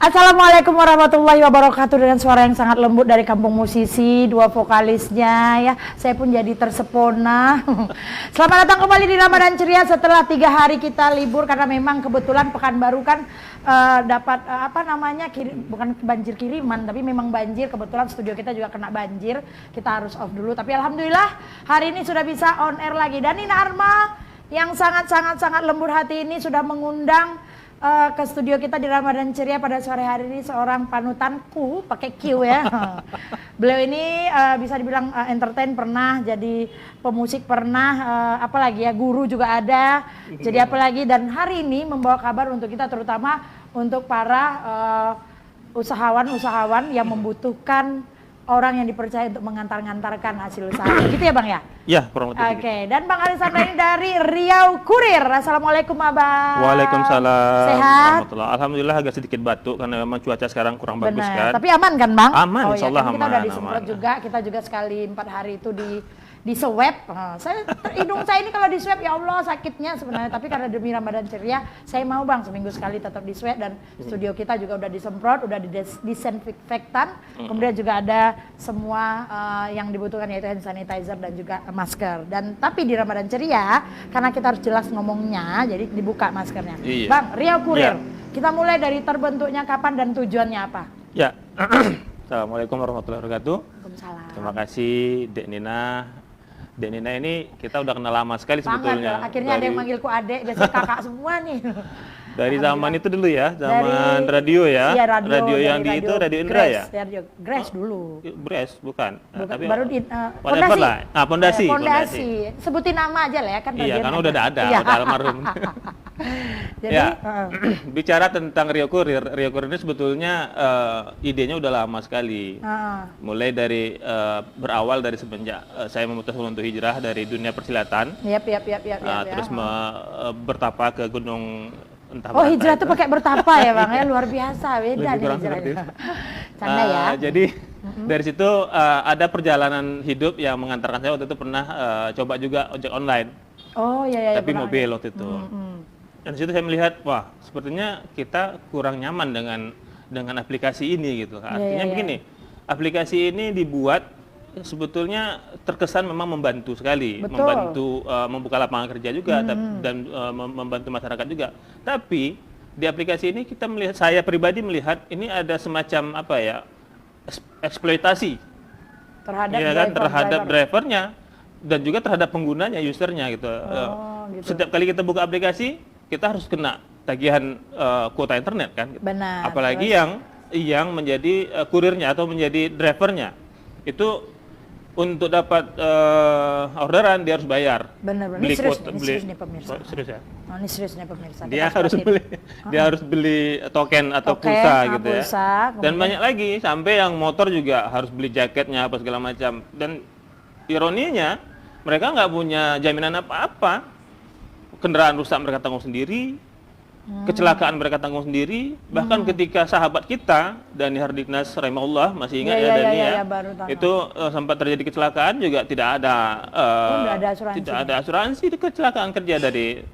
Assalamualaikum warahmatullahi wabarakatuh. Dengan suara yang sangat lembut dari Kampung Musisi, dua vokalisnya ya, saya pun jadi tersepona. Selamat datang kembali di Ramadan Ceria setelah 3 hari kita libur karena memang kebetulan Pekanbaru kan dapat bukan banjir kiriman tapi memang banjir. Kebetulan studio kita juga kena banjir, kita harus off dulu. Tapi alhamdulillah hari ini sudah bisa on air lagi. Dan Nina Arma yang sangat lembut hati ini sudah mengundang ke studio kita di Ramadan Ceria pada sore hari ini seorang panutanku, pakai Q ya. Beliau ini bisa dibilang entertain pernah, jadi pemusik pernah, apalagi ya, guru juga ada. Jadi apalagi, dan hari ini membawa kabar untuk kita, terutama untuk para usahawan yang membutuhkan orang yang dipercaya untuk mengantarkan hasil usaha. Gitu ya Bang ya? Ya, kurang lebih. Oke, dan Bang Alisandra ini dari Riau Kurir. Assalamualaikum Abang. Waalaikumsalam. Sehat? Alhamdulillah agak sedikit batuk karena memang cuaca sekarang kurang bagus kan. Tapi aman kan Bang? Aman, oh, insya Allah ya, kita aman. udah disemprot juga, kita juga sekali 4 hari itu di swab. Hidung saya ini kalau di swab ya Allah sakitnya sebenarnya, tapi karena demi Ramadan Ceria saya mau Bang seminggu sekali tetap di swab, dan studio kita juga udah disemprot, udah disinfektan, kemudian juga ada semua yang dibutuhkan yaitu hand sanitizer dan juga masker. Dan tapi di Ramadan Ceria karena kita harus jelas ngomongnya, jadi dibuka maskernya. Iya. Bang, Riau Kurir. Iya. Kita mulai dari terbentuknya kapan dan tujuannya apa? Ya. Assalamualaikum warahmatullahi wabarakatuh. Waalaikumsalam. Terima kasih Dek Nina. Dek Nina ini kita udah kenal lama sekali sebetulnya. Akhirnya ada yang manggilku adek, biasanya kakak semua nih. Dari zaman itu dulu ya, zaman radio ya. Iya, radio yang di itu Radio Indra ya? Radio Grace dulu. Grace bukan. Tapi baru di whatever lah. Pondasi. Sebutin nama aja lah ya kan. Iya, karena udah ada, iya. udah almarhum. Jadi ya, bicara tentang Riau Kurir ini sebetulnya idenya udah lama sekali. Mulai dari berawal dari semenjak saya memutuskan untuk hijrah dari dunia persilatan. Terus bertapa ke gunung. Oh, hijrah tuh pakai bertapa ya Bang ya, luar biasa, beda nih hijrahnya. Canda ya. Jadi dari situ ada perjalanan hidup yang mengantarkan saya. Waktu itu pernah coba juga ojek online. Oh iya. Tapi mobil waktu itu. Dan situ saya melihat, wah sepertinya kita kurang nyaman dengan aplikasi ini gitu. Artinya begini, aplikasi ini dibuat sebetulnya terkesan memang membantu sekali. Betul. Membantu membuka lapangan kerja juga dan membantu masyarakat juga. Tapi di aplikasi ini kita melihat, saya pribadi melihat ini ada semacam apa ya, eksploitasi terhadap drivernya dan juga terhadap penggunanya, usernya gitu. Gitu. Setiap kali kita buka aplikasi kita harus kena tagihan kuota internet kan. Benar. Apalagi yang menjadi kurirnya atau menjadi drivernya itu untuk dapat orderan dia harus bayar. Benar. Ini serius nih pemirsa. Serius ya? Oh, ini serius nih pemirsa. Dia harus beli token atau pulsa gitu ya. Dan banyak lagi, sampai yang motor juga harus beli jaketnya apa segala macam. Dan ironinya mereka nggak punya jaminan apa-apa. Kendaraan rusak mereka tanggung sendiri. Kecelakaan mereka tanggung sendiri, bahkan ketika sahabat kita Dani Hardiknas rahimahullah, masih ingat ya Dani ya, itu sempat terjadi kecelakaan juga tidak ada asuransi kecelakaan kerja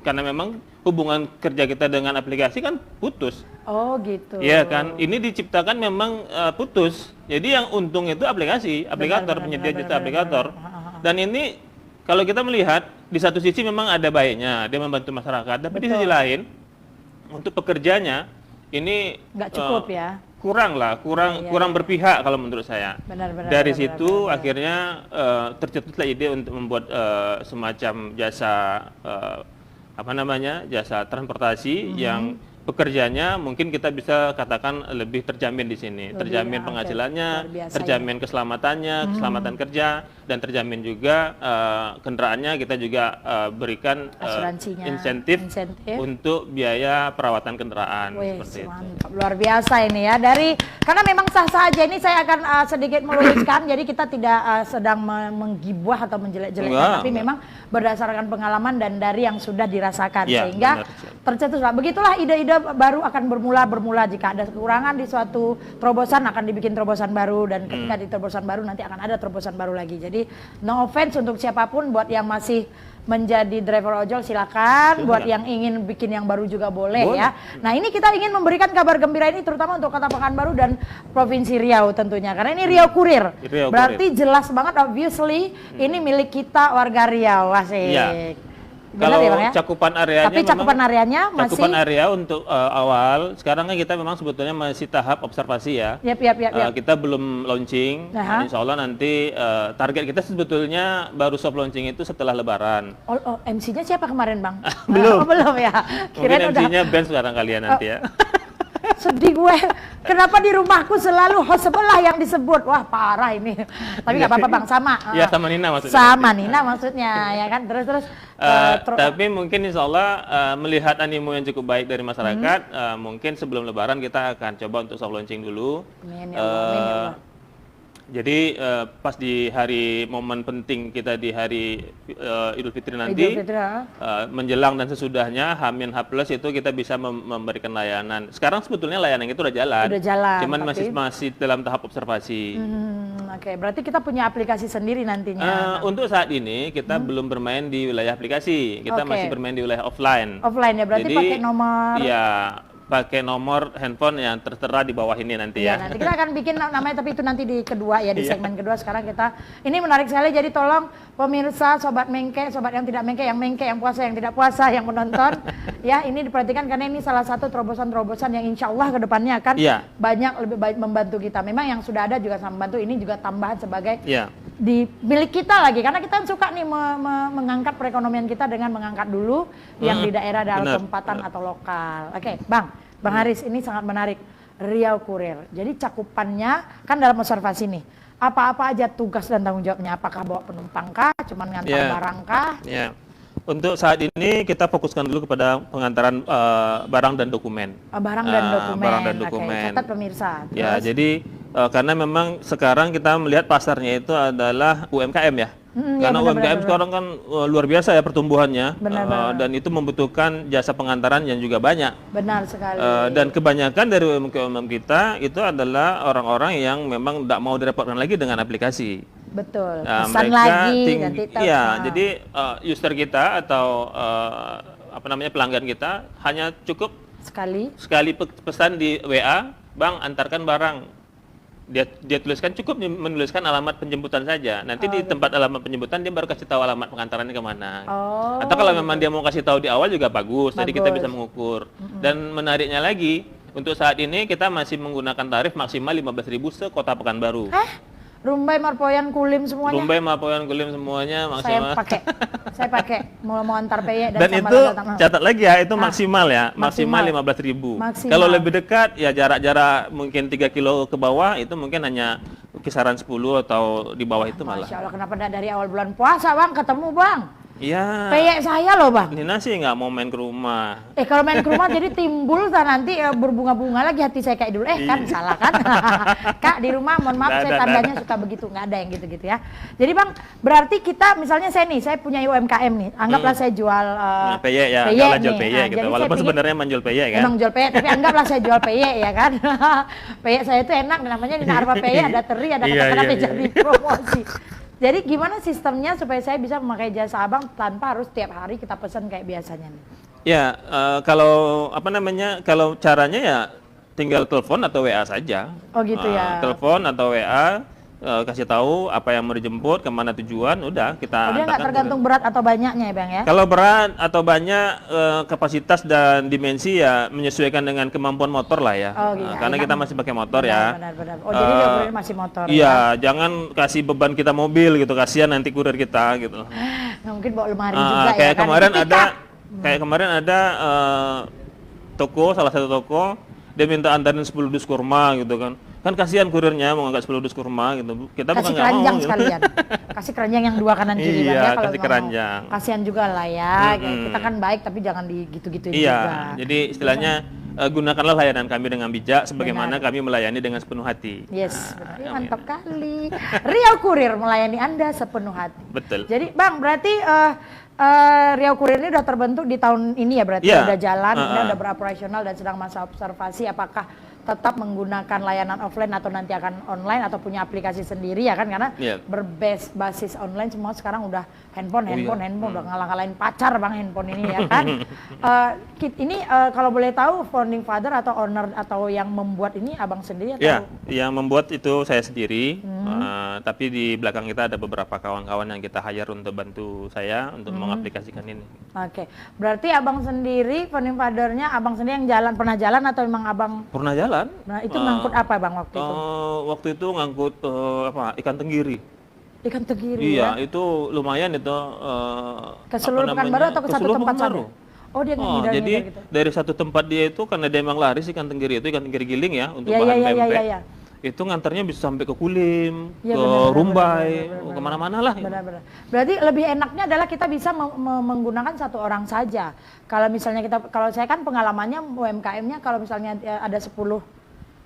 karena memang hubungan kerja kita dengan aplikasi kan putus. Oh gitu. Iya kan, ini diciptakan memang putus. Jadi yang untung itu aplikator, penyedia jasa aplikator. Dan ini kalau kita melihat di satu sisi memang ada baiknya, dia membantu masyarakat, tapi di sisi lain untuk pekerjanya ini nggak cukup ya, kurang berpihak kalau menurut saya. Dari situ akhirnya tercetuslah ide untuk membuat semacam jasa jasa transportasi yang pekerjanya mungkin kita bisa katakan lebih terjamin di sini, terjamin penghasilannya, terjamin keselamatannya, keselamatan kerja, dan terjamin juga kendaraannya kita juga berikan insentif untuk biaya perawatan kendaraan. Seperti itu. Luar biasa ini ya, karena memang sah-sah aja ini saya akan sedikit meluruskan. Jadi kita tidak sedang menggibah atau menjelek-jelekan, tapi memang berdasarkan pengalaman dan dari yang sudah dirasakan, sehingga tercetuslah begitulah ide-ide baru akan bermula jika ada kekurangan di suatu terobosan akan dibikin terobosan baru, dan ketika di terobosan baru nanti akan ada terobosan baru lagi. Jadi no offense untuk siapapun, buat yang masih menjadi driver ojol silakan, buat yang ingin bikin yang baru juga boleh ya. Nah, ini kita ingin memberikan kabar gembira ini terutama untuk Kota Pekanbaru dan Provinsi Riau tentunya, karena ini Riau Kurir. Berarti jelas banget obviously ini milik kita warga Riau. Asik. Ya. Benar kalau ya, Bang, ya? cakupan areanya, tapi cakupan areanya masih cakupan area untuk awal. Sekarang kan kita memang sebetulnya masih tahap observasi ya. Yap. Kita belum launching. Insya Allah nanti target kita sebetulnya baru soft launching itu setelah Lebaran. MC-nya siapa kemarin, Bang? Belum. Belum ya. Mungkin MC-nya band sekarang kalian nanti ya. Sedih gue, kenapa di rumahku selalu host sebelah yang disebut? Wah, parah ini. Tapi nggak apa-apa, Bang, sama. Ya, sama Nina maksudnya. Sama Nina maksudnya, ya kan. Terus. Tapi mungkin insya Allah melihat animo yang cukup baik dari masyarakat, mungkin sebelum Lebaran kita akan coba untuk soft launching dulu. Amin, ya Allah. Jadi pas di hari momen penting kita di hari Idul Fitri nanti, menjelang dan sesudahnya H-H+ itu kita bisa memberikan layanan. Sekarang sebetulnya layanan itu udah jalan. Cuman masih dalam tahap observasi. Oke, berarti kita punya aplikasi sendiri nantinya. Untuk saat ini kita belum bermain di wilayah aplikasi, kita masih bermain di wilayah offline. Offline ya, berarti pakai nomor. Iya. Pakai nomor handphone yang tertera di bawah ini nanti ya. Nanti kita akan bikin namanya, tapi itu nanti di kedua ya, di segmen kedua. Sekarang kita, ini menarik sekali, jadi tolong pemirsa, sobat mengke, sobat yang tidak mengke, yang puasa, yang tidak puasa, yang menonton, ya ini diperhatikan karena ini salah satu terobosan-terobosan yang insya Allah kedepannya akan banyak lebih baik membantu kita. Memang yang sudah ada juga sama membantu, ini juga tambahan sebagai di milik kita lagi, karena kita suka nih mengangkat perekonomian kita dengan mengangkat dulu yang di daerah dalam tempatan atau lokal. Oke, Bang Haris, ini sangat menarik, Riau Kurir. Jadi cakupannya kan dalam observasi nih, apa-apa aja tugas dan tanggung jawabnya? Apakah bawa penumpang kah, cuman ngantar barang kah? Untuk saat ini kita fokuskan dulu kepada pengantaran barang dan dokumen. Barang dan dokumen. Catat pemirsa. Terus? Ya, jadi karena memang sekarang kita melihat pasarnya itu adalah UMKM ya. Karena UMKM sekarang kan luar biasa ya pertumbuhannya, dan itu membutuhkan jasa pengantaran yang juga banyak. Benar sekali. Dan kebanyakan dari UMKM kita itu adalah orang-orang yang memang tidak mau direpotkan lagi dengan aplikasi. Betul. Pesan lagi. Jadi user kita atau pelanggan kita hanya cukup sekali pesan di WA, Bang antarkan barang. Dia tuliskan, cukup menuliskan alamat penjemputan saja. Nanti di tempat alamat penjemputan dia baru kasih tahu alamat pengantarannya kemana. Atau kalau memang dia mau kasih tahu di awal juga bagus. Jadi kita bisa mengukur. Dan menariknya lagi, untuk saat ini kita masih menggunakan tarif maksimal 15.000 se-Kota Pekanbaru. Rumbai, Marpoyan, Kulim semuanya. Rumbai, Marpoyan, Kulim semuanya maksimal. Saya pakai mau antar PY dan itu catat lagi ya, itu maksimal ya, maksimal 15.000. Kalau lebih dekat ya jarak-jarak mungkin 3 kilo ke bawah itu mungkin hanya kisaran 10 atau di bawah itu malah. Masya Allah, kenapa dari awal bulan puasa Bang ketemu Bang? Iya. PY saya loh Bang. Nina sih nggak mau main ke rumah. Kalau main ke rumah jadi timbul nanti berbunga-bunga lagi hati saya kayak dulu. Kan salah kan? Kak di rumah mohon maaf saya tandanya suka begitu, nggak ada yang gitu-gitu ya. Jadi Bang, berarti kita misalnya saya punya UMKM nih. Anggaplah saya jual PY ya, nggak jual PY gitu. Walaupun sebenarnya menjual PY kan. Emang jual PY, tapi anggaplah saya jual PY ya kan. PY saya itu enak, namanya Nina Arfa PY, ada teri, ada kata-kata jadi promosi. Jadi gimana sistemnya supaya saya bisa memakai jasa Abang tanpa harus tiap hari kita pesan kayak biasanya nih? Ya, kalau kalau caranya ya tinggal telepon atau WA saja. Oh gitu ya. Telepon atau WA, kasih tahu apa yang mau dijemput, kemana tujuan, udah kita dia nggak tergantung berat atau banyaknya ya Bang ya? Kalau berat atau banyak, kapasitas dan dimensi ya menyesuaikan dengan kemampuan motor lah ya. Karena kita masih pakai motor ya. Benar. Jadi dia kurir masih motor. Iya, jangan kasih beban kita mobil gitu, kasihan nanti kurir kita gitu. Mungkin bawa lemari juga kayak ya. Kemarin ada salah satu toko dia minta antarin 10 dus kurma gitu kan. Kan kasihan kurirnya mau ngangkat 10 dus kurma gitu. Kita bukan nggak mau. Kasih sekalian. Kasih keranjang yang 2 kanan kiri Bang ya, kasih keranjang. Kasihan juga lah ya. Kita kan baik tapi jangan digitu-gituin juga. Jadi istilahnya gunakanlah layanan kami dengan bijak sebagaimana kami melayani dengan sepenuh hati. Yes, mantap kali. Riau Kurir melayani Anda sepenuh hati. Betul. Jadi Bang, berarti Riau Kurir ini udah terbentuk di tahun ini ya, berarti udah jalan, udah beroperasional dan sedang masa observasi apakah tetap menggunakan layanan offline atau nanti akan online atau punya aplikasi sendiri ya kan, karena berbasis online semua sekarang udah handphone udah ngalah-ngalahin pacar Bang handphone ini ya kan. Ini kalau boleh tahu founding father atau owner atau yang membuat ini Abang sendiri atau? Ya, yang membuat itu saya sendiri, tapi di belakang kita ada beberapa kawan-kawan yang kita hire untuk bantu saya untuk mengaplikasikan ini. Oke, berarti Abang sendiri founding fathernya Abang sendiri yang jalan, pernah jalan atau memang Abang? Pernah jalan. Nah itu ngangkut apa Bang waktu itu? Waktu itu ngangkut ikan tenggiri. Ikan tenggiri iya, ya? itu lumayan itu. Ke seluruh Pekanbaru atau ke satu tempat saja? Oh dia ngidar jadi gitu. Dari satu tempat dia itu karena dia memang laris ikan tenggiri itu, ikan tenggiri giling ya untuk bahan pempek. Itu ngantarnya bisa sampai ke Kulim, ke Rumbai, kemana-mana lah. Benar-benar. Berarti lebih enaknya adalah kita bisa menggunakan satu orang saja. Kalau misalnya kalau saya kan pengalamannya UMKM-nya kalau misalnya ada 10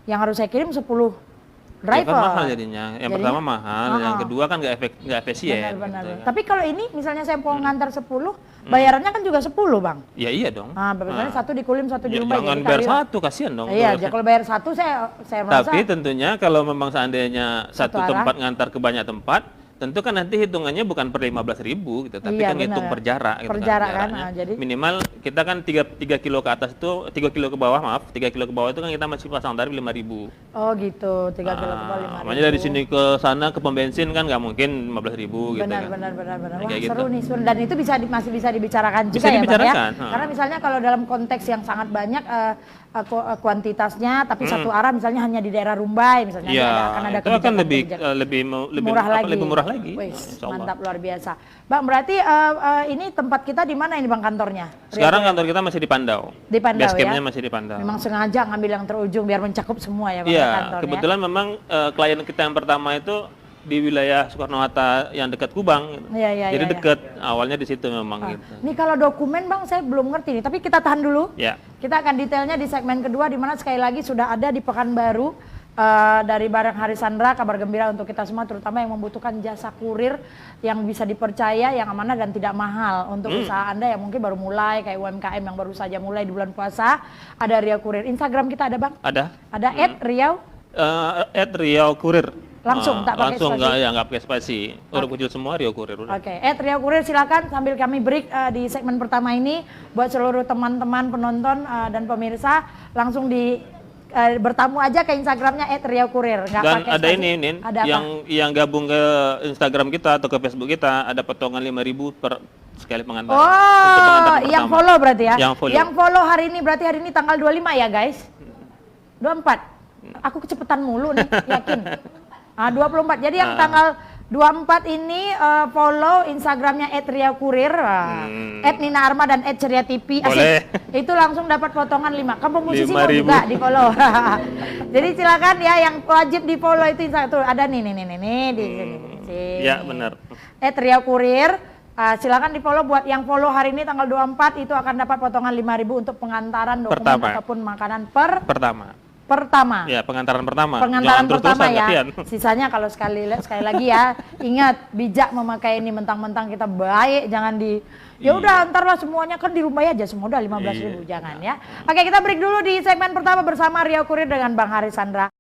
yang harus saya kirim 10 driver. Ya kan mahal jadinya. Yang pertama mahal, yang kedua kan nggak efisien. Benar. Gitu. Tapi kalau ini misalnya saya mau ngantar 10, bayarannya kan juga 10 Bang. Ya iya dong. Misalnya satu di Kulim, satu di Rumbai. Jangan bayar satu, kasihan dong. Iya, kalau bayar satu saya merasa. Tapi tentunya kalau memang seandainya satu tempat ngantar ke banyak tempat, tentu kan nanti hitungannya bukan per 15.000 gitu, tapi kan hitung per jarak gitu per jarak kan. Jadi minimal kita kan 3 kilo ke atas itu, 3 kilo ke bawah 3 kilo ke bawah itu kan kita masih pasang tarif 5.000. Oh gitu, 3 kilo ke bawah 5.000. Makanya dari sini ke sana ke pom bensin kan nggak mungkin 15.000 gitu kan. Benar. Wah kayak seru gitu. nih, dan itu masih bisa dibicarakan juga ya Bang ya. Karena misalnya kalau dalam konteks yang sangat banyak kuantitasnya tapi satu arah misalnya hanya di daerah Rumbai misalnya akan ada itu akan lebih murah lagi. Mantap, luar biasa. Bang, berarti ini tempat kita di mana ini Bang kantornya? Sekarang kantor kita masih di Pandau. Di Pandau ya? Basecampnya masih di Pandau. Memang sengaja ngambil yang terujung biar mencakup semua ya Bang kantornya? Kebetulan memang klien kita yang pertama itu di wilayah Soekarno-Hatta yang dekat Kubang. Jadi dekat, awalnya di situ memang gitu. Ini kalau dokumen Bang saya belum ngerti nih, tapi kita tahan dulu. Kita akan detailnya di segmen kedua di mana sekali lagi sudah ada di Pekanbaru. Dari Barang Harisandra, kabar gembira untuk kita semua terutama yang membutuhkan jasa kurir yang bisa dipercaya, yang amanah dan tidak mahal untuk usaha Anda yang mungkin baru mulai kayak UMKM yang baru saja mulai di bulan puasa. Ada Riau Kurir. Instagram kita ada Bang? Ada @Riau @Riau Kurir. Langsung tak pakai langsung nggak pakai spasi, huruf kecil semua Riau Kurir. Oke, Riau Kurir silakan sambil kami break di segmen pertama ini buat seluruh teman-teman penonton dan pemirsa langsung bertamu aja ke Instagramnya @Riau Kurir. Dan ada ini Nin, yang gabung ke Instagram kita atau ke Facebook kita ada potongan 5.000 per sekali pengantar. Oh, yang follow berarti ya? Yang follow hari ini berarti hari ini tanggal 25 ya guys? 24? Aku kecepatan mulu nih, yakin. 24, jadi yang tanggal 24 ini follow Instagramnya @Riau Kurir, @Nina Arma dan @Ceria TV. Itu langsung dapat potongan 5. Kampung Musisi mau juga di follow. Jadi silakan ya yang wajib di follow itu tuh ada nih di sini. Ya benar. @Riau Kurir. Silakan di follow buat yang follow hari ini tanggal 24 itu akan dapat potongan 5.000 untuk pengantaran dokumen ataupun makanan pertama. Ya, pengantaran pertama. Pengantaran pertama ya. Sisanya kalau sekali lagi ya, ingat bijak memakai ini, mentang-mentang kita baik jangan ya udah antarlah semuanya kan di rumah aja semua udah 15.000 jangan ya. Oke, kita break dulu di segmen pertama bersama Riau Kurir dengan Bang Harisandra.